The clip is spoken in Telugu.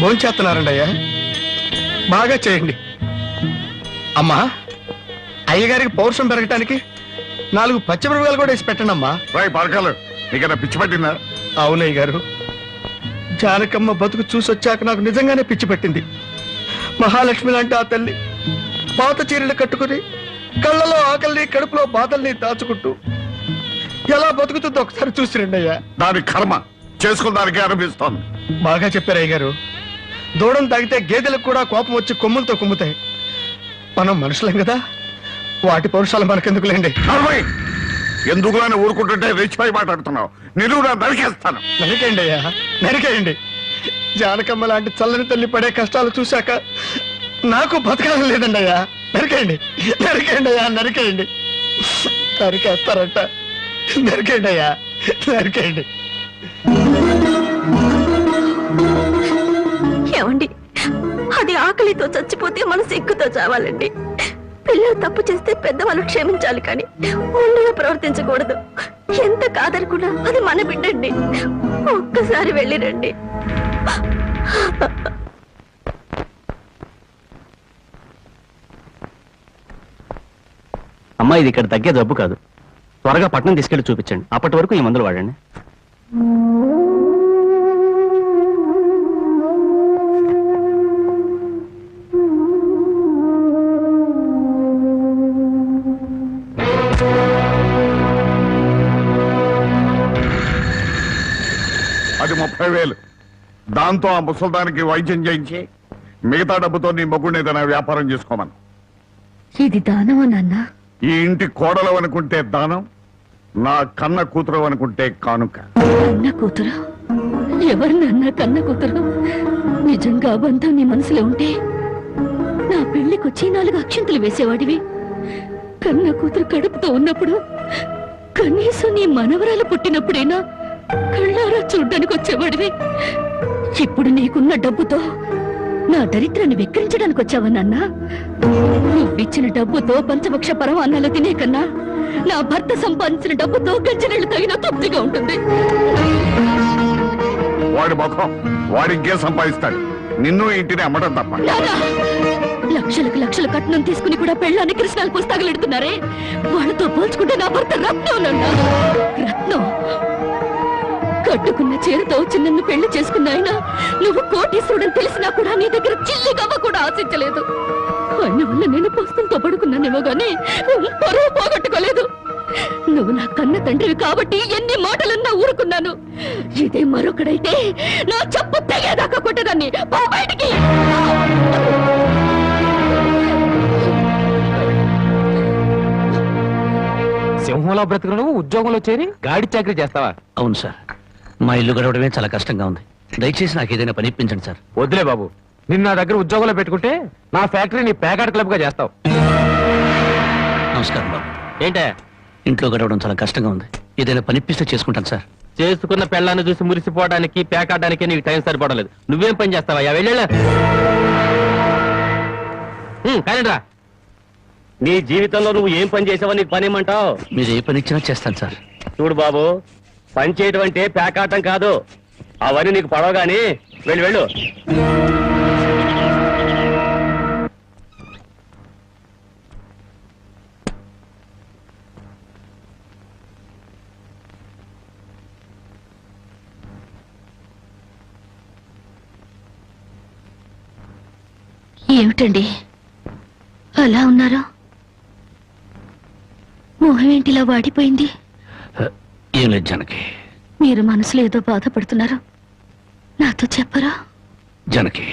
భోంచేస్తున్నారండి అయ్యా, బాగా చేయండి. అమ్మా, అయ్యగారికి పౌరుషం పెరగటానికి 4 పచ్చిమిరపకాయలు కూడా వేసి పెట్టండి అమ్మా. పరకాలు నీకన్నా పిచ్చి పట్టిందా? అవునయ్య గారు, జానకమ్మ బతుకు చూసొచ్చాక నాకు నిజంగానే పిచ్చి పట్టింది. మహాలక్ష్మి లాంటి ఆ తల్లి పాత చీరలు కట్టుకుని కళ్ళలో ఆకలిని కడుపులో బాధల్ని దాచుకుంటూ ఎలా బతుకుతుందో ఒకసారి చూసి రండి అయ్యా. దాని కర్మ చేసుకున్నానికి అనిపిస్తోంది. బాగా చెప్పారు అయ్య గారు. దూడం తాగితే గేదెలకు కూడా కోపం వచ్చి కొమ్ములతో కుమ్ముతాయి. మనం మనుషులం కదా, వాటి పౌరుషాలు మనకెందుకులేండి. ఎందుకు అని ఊరుకుంటుంటే రెచ్చిపోయి మాట్లాడుతున్నావు. నిలువురా నరికేస్తాను. నరికేయండి అయ్యా, నరికేయండి. జానకమ్మ లాంటి చల్లని తల్లి పడే కష్టాలు చూశాక నాకు బతకాలని లేదండి అయ్యా. నరికేయండి, నరికేయండి అయ్యా, నరికేయండి. నరికేస్తారంట, నరికేయండి అయ్యా, నరికేయండి. ఏమండి, అది ఆకలితో చచ్చిపోతే మనసు ఎక్కుతో చావాలండి. పిల్లలు తప్పు చేస్తే పెద్దవాళ్ళు క్షమించాలి, కానీ ఒండిగా ప్రవర్తించకూడదు. ఎంత కాదనుకున్నా అది మన బిడ్డండి. ఒక్కసారి వెళ్ళిరండి. అమ్మా, ఇది ఇక్కడ తగ్గే జబ్బు కాదు. త్వరగా పట్నం తీసుకెళ్లి చూపించండి. అప్పటి వరకు ఈ మందులు వాడండి. అది 30,000. దాంతో ఆ ముసల్దానికి వైద్యం చేయించి మిగతా డబ్బుతో నీ మొగ్గుని ఏదైనా వ్యాపారం చేసుకోమను. ఇది దానమా నాన్న? ఈ ఇంటి కోడలు అనుకుంటే దానం, నా కన్న కూతురు అనుకుంటే కానుక. కన్న కూతురు? ఎవరు నాన్న కన్న కూతురు? నిజంగా బంధం నీ మనసులో ఉంటే నా పెళ్లికొచ్చి 4 అక్షంతలు వేసేవాడివి. కన్న కూతురు కడుపుతో ఉన్నప్పుడు, కనీసం నీ మనవరాలు పుట్టినప్పుడైనా కళ్ళారా చూడ్డానికి వచ్చేవాడివి. ఇప్పుడు నీకున్న డబ్బుతో నా దరిద్రాన్ని వెక్కిరించడానికి వచ్చావా నాన్న? నువ్విచ్చిన డబ్బుతో పంచభక్ష పరమాన్నాలు తినే కన్నా నా భర్త సంపాదించిన డబ్బుతో గంజనీళ్లు తగిన తృప్తిగా ఉంటుంది. వాడి ముఖం వాడి ఇంకేం సంపాదిస్తాడు? నిన్ను ఇంటిని అమ్మడం తప్ప. లక్షలకు లక్షల కట్నం తీసుకుని కూడా పెళ్ళాన్ని కృష్ణాలు పుస్తకాలెడుతున్నారే, వాళ్ళతో పోల్చుకుంటే నా భర్త రత్నం నాన్న, రత్నం. కట్టుకున్న చీరతో చిన్నన్ను పెళ్లి చేసుకున్న ఆయన నువ్వు కోటీశ్వరుడని తెలిసినా కూడా నీ దగ్గర చిల్లిగవ్వ కూడా ఆశించలేదు. ఆయన వల్ల నేను పుస్తకంతో పడుకున్నానేమో గానీ పరువు పోగొట్టుకోలేదు. నువ్వు నా కన్న తండ్రివి కాబట్టి ఎన్ని మాటలన్నా ఊరుకున్నాను. ఇదే మరొకడైతే నా చెప్పు తెగేదాకా కొట్టేదాన్ని. పో బయటికి. సింహంలో బ్రతుకును ఉద్యోగంలో చేరి గాడి చాకరీ చేస్తావా? అవును సార్, మా ఇల్లు గడవడమే చాలా కష్టంగా ఉంది. దయచేసి నాకు ఏదైనా పని ఇప్పించండి సార్. వద్దులే బాబు, నిన్ను నా దగ్గర ఉద్యోగంలో పెట్టుకుంటే నా ఫ్యాక్టరీ నీ ప్యాకాట్ క్లబ్ గా చేస్తావు. నమస్కారం బాబు. ఏంటే ఇంట్లో గడవడం చాలా కష్టంగా ఉంది, ఏదైనా పని ఇప్పిస్తే చేసుకుంటాను సార్. చేసుకున్న పెళ్ళాన్ని చూసి మురిసిపోవడానికి ప్యాకాడడానికి నీకు టైం సరిపోవడం. నువ్వేం పని చేస్తావా? వెళ్ళా కానీ రా. నీ జీవితంలో నువ్వు ఏం పని చేసావో నీకు పని ఏమంటావు? మీరు ఏ పని ఇచ్చినా చేస్తాను సార్. చూడు బాబు, పని చేయడం అంటే ప్యాకాటం కాదు. అవన్నీ నీకు పడవ గాని వెళ్ళు వెళ్ళు. ఏమిటండి అలా ఉన్నారు? మొహం ఏంటిలా వాడిపోయింది? ఏం లేదు జనకి. మీరు మనసులో ఏదో బాధపడుతున్నారు, నాతో చెప్పరా? జనకి,